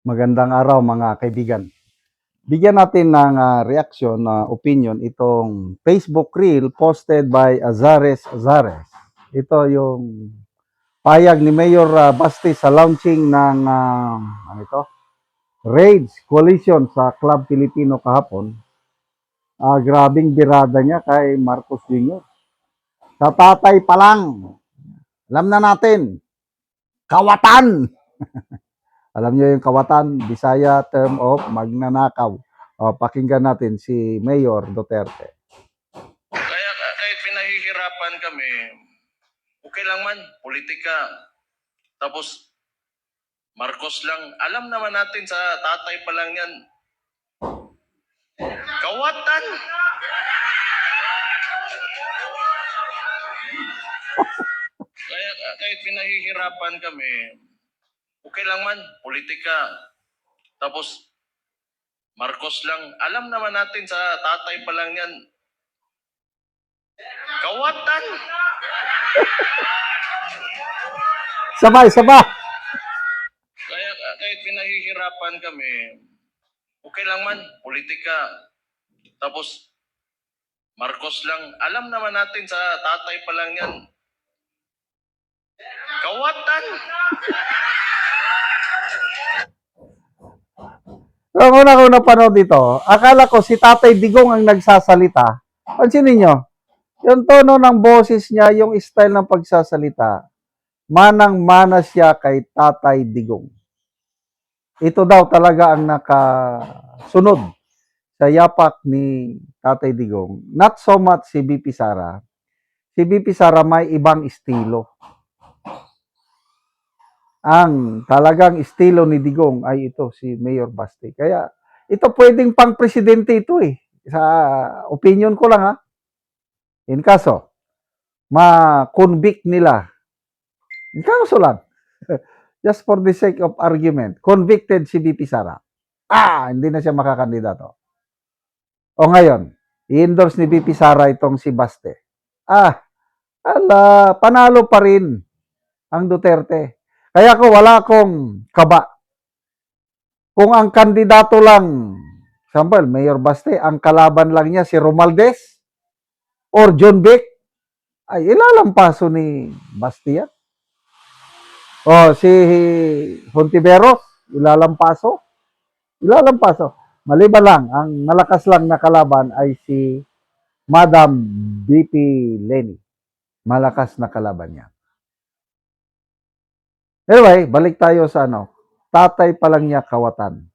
Magandang araw mga kaibigan. Bigyan natin ng reaksyon na opinion itong Facebook reel posted by Azares Azares. Ito yung payag ni Mayor Basti sa launching ng ano ito? Raids Coalition sa Club Filipino kahapon. Grabing birada niya kay Marcos Jr. Sa tatay pa lang, alam na natin, kawatan! Alam niyo yung kawatan, Bisaya term of magnanakaw. Pakinggan natin si Mayor Duterte. Kaya kahit pinahihirapan kami, okay lang man, politika. Tapos Marcos lang, alam naman natin sa tatay pa lang yan. Kawatan! Kaya kahit pinahihirapan kami, okay lang man, politika. Tapos Marcos lang, alam naman natin sa tatay pa lang yan. Kawatan! Sabay. Kaya kahit pinahihirapan kami, okay lang man, politika. Tapos Marcos lang, alam naman natin sa tatay pa lang yan. Kawatan! Ang una ko napanood dito, akala ko si Tatay Digong ang nagsasalita. Pansinin niyo, yung tono ng boses niya, yung style ng pagsasalita, manang-mana siya kay Tatay Digong. Ito daw talaga ang nakasunod sa yapak ni Tatay Digong. Not so much si BP Sara. Si BP Sara may ibang estilo. Ang talagang estilo ni Digong ay ito, si Mayor Basti. Kaya ito pwedeng pang presidente ito eh. Sa opinion ko lang ha. In kaso, ma-convict nila. In kaso lang. Just for the sake of argument, convicted si BP Sara. Hindi na siya makakandidato. O ngayon, i-endorse ni BP Sara itong si Baste. Panalo pa rin ang Duterte. Kaya wala akong kaba. Kung ang kandidato lang, example, Mayor Baste, ang kalaban lang niya si Romualdez or John Vic, ay ilalampaso ni Baste yan. O si Hontiveros, ilalampaso. Maliban lang, ang malakas lang na kalaban ay si Madam BP Leni. Malakas na kalaban niya. Anyway, balik tayo sa tatay pa lang niya kawatan.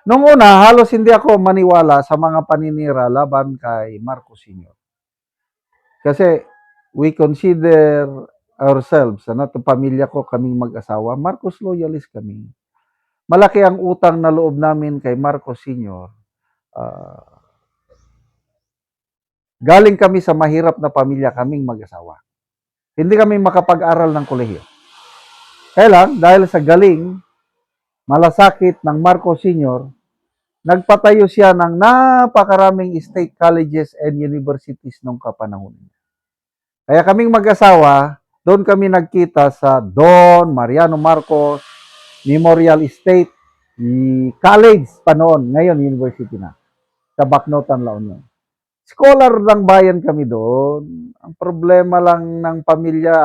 Nung una, halos hindi ako maniwala sa mga paninira laban kay Marcos Sr. Kasi we consider ourselves, pamilya ko, kaming mag-asawa, Marcos loyalist kami. Malaki ang utang na loob namin kay Marcos Sr. Galing kami sa mahirap na pamilya, kaming mag-asawa. Hindi kami makapag-aral ng kolehiyo. Kaya lang, dahil sa galing, malasakit ng Marcos Sr., nagpatayo siya ng napakaraming state colleges and universities nung kapanahon. Kaya kaming mag-asawa, doon kami nagkita sa Don Mariano Marcos Memorial State College pa noon, ngayon university na, sa Bacnotan, La Union. Scholar ng bayan kami doon. Ang problema lang ng pamilya,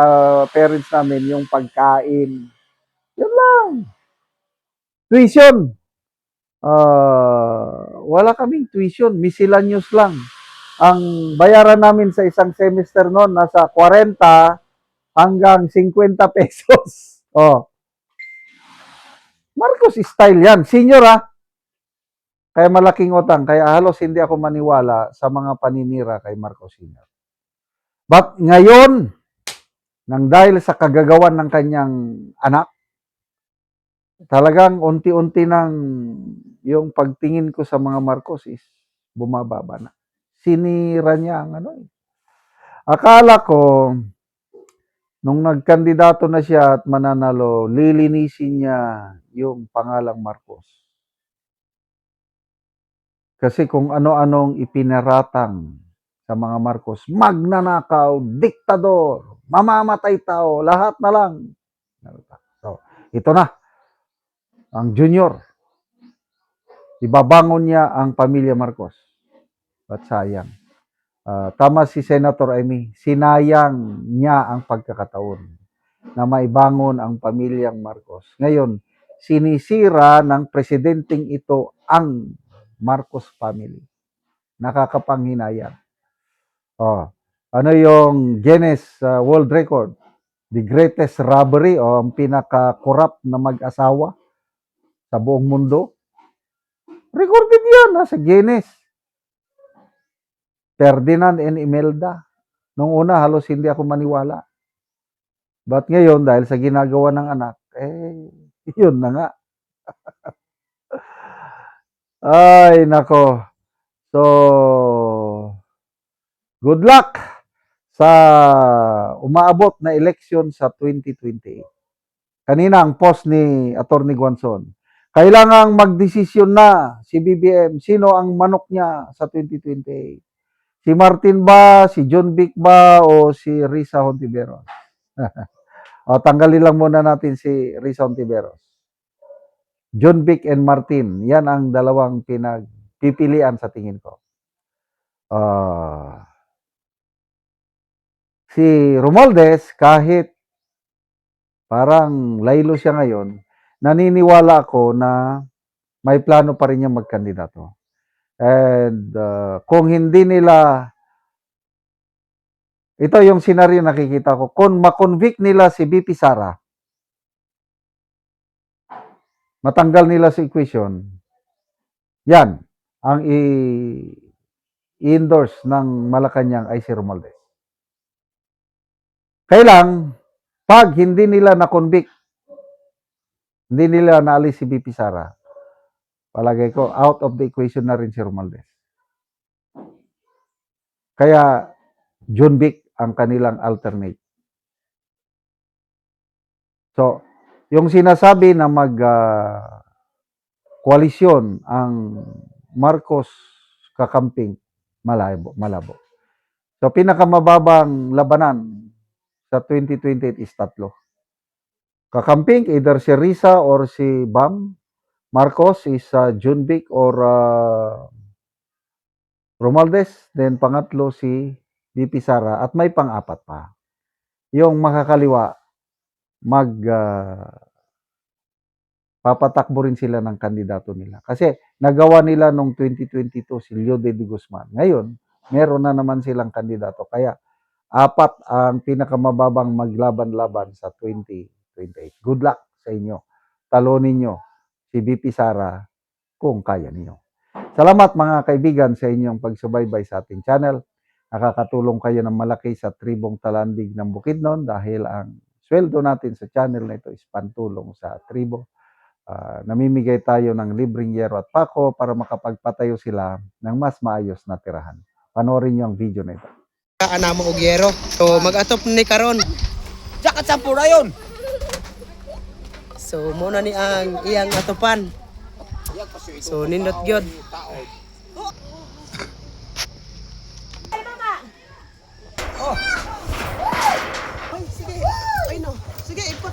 parents namin, yung pagkain. Yun lang. Tuition. Wala kaming tuition. Miscellaneous lang. Ang bayaran namin sa isang semester noon, nasa 40 hanggang 50 pesos. Marcos style yan. Senior Kaya malaking utang. Kaya halos hindi ako maniwala sa mga paninira kay Marcos Sr. But ngayon, nang dahil sa kagagawan ng kanyang anak, talagang unti-unti nang yung pagtingin ko sa mga Marcos is bumababa na. Sinira niya ang Akala ko, nung nagkandidato na siya at mananalo, lilinisin niya yung pangalang Marcos. Kasi kung ano-anong ipinaratang sa mga Marcos, magnanakaw, diktador, mamamatay tao, lahat na lang. So, ito na, ang junior. Ibabangon niya ang pamilya Marcos. At sayang. Tama si Senator Amy, sinayang niya ang pagkakataon na maibangon ang pamilyang Marcos. Ngayon, sinisira ng presidenteng ito ang Marcos family. Nakakapanghinayang. Ano yung Guinness World Record? The greatest robbery o ang pinaka-corrupt na mag-asawa sa buong mundo? Recorded yan sa Guinness. Ferdinand and Imelda. Nung una, halos hindi ako maniwala. But ngayon, dahil sa ginagawa ng anak, yun na nga. Ay, nako. So, good luck sa umaabot na eleksyon sa 2028. Kanina ang post ni Atty. Guanzon. Kailangang magdesisyon na si BBM sino ang manok niya sa 2028. Si Martin ba, si John Vic ba, o si Risa Hontiveros? O, tanggalin lang muna natin si Risa Hontiveros. John Vic and Martin, yan ang dalawang pinagpipilian sa tingin ko. Si Romualdez, kahit parang laylo siya ngayon, naniniwala ako na may plano pa rin niyang magkandidato. And kung hindi nila, ito yung senaryo nakikita ko, kung makonvict nila si BP Sara, matanggal nila sa equation, yan, ang i-endorse ng Malacanang ay si Romualdez. Kailang, pag hindi nila na-convict, hindi nila naalis si BP Sara, palagay ko, out of the equation na rin si Romualdez. Kaya, John Vic ang kanilang alternate. So, yung sinasabi na koalisyon ang Marcos kakamping, malabo. So, pinakamababang labanan sa 2028 is tatlo. Kakamping, either si Risa or si Bam. Marcos is John Vic or Romualdez. Then pangatlo si BP Sara. At may pang-apat pa. Yung makakaliwa, papatakbo rin sila ng kandidato nila. Kasi nagawa nila nung 2022 si Leo de Guzman. Ngayon, meron na naman silang kandidato. Kaya apat ang pinakamababang maglaban-laban sa 2028. Good luck sa inyo. Talonin nyo si BP Sara kung kaya ninyo. Salamat mga kaibigan sa inyong pagsubaybay sa ating channel. Nakakatulong kayo ng malaki sa tribong Talandig ng Bukidnon dahil ang sweldo natin sa channel na ito is pantulong sa tribo. Namimigay tayo ng libreng yero at pako para makapagpatayo sila ng mas maayos na tirahan. Panoorin niyo ang video na ito. Ana mo og yero. So mag-atop ni karon. Jakat sa purayon. So muna ni ang iyang atopan. So nindot gyud. Ay sige. Ay no. Sige ipa.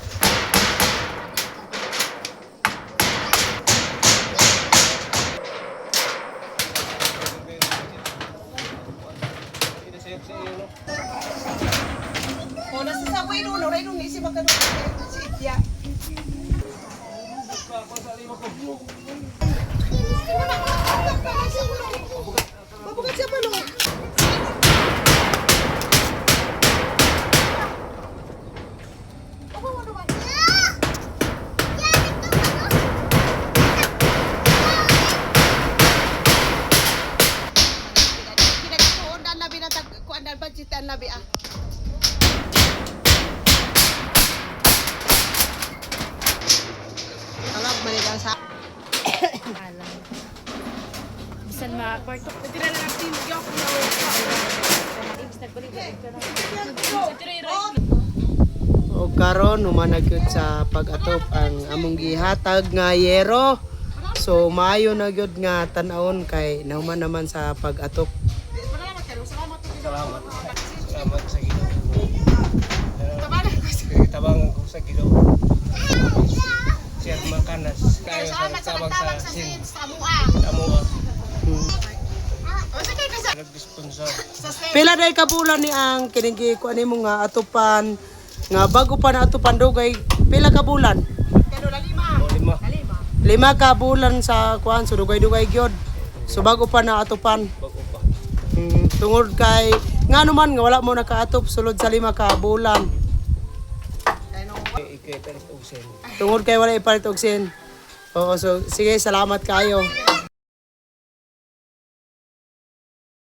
Oh, nasa sabay no, no, no, isi magkano si Itya. Babugat siya pa no. Nabi ah. Alam manilang sa alam. Bisan ma-kwarto. Tira lang ang team. Yok na. Ibig nagbulig ka na. o karon humanag gyud sa pag-atop ang among gihatag nga yero. So maayo na gyud nga tan-awon kay nahuman naman sa pag-atop. Salamat sa Ginoo. Tabang ko sa Ginoo. Siya makanas. kayo sa tabang sa sin. sa Amo nag-sponsor. Pila day ka bulan ni ang kining ko ani mo nga atupan nga bago pa na atupan dugay pila ka bulan? O, 5. 5 ka bulan sa kuan so dugay-dugay gyud. So bago pa na atupan. Bago pa. Tungod kay nga naman nga wala mo nakaatop sulod sa 5 ka bulan. Ikaw pero usin. Tungod kay wala ipalit og sin. Oo, so sige, salamat kayo.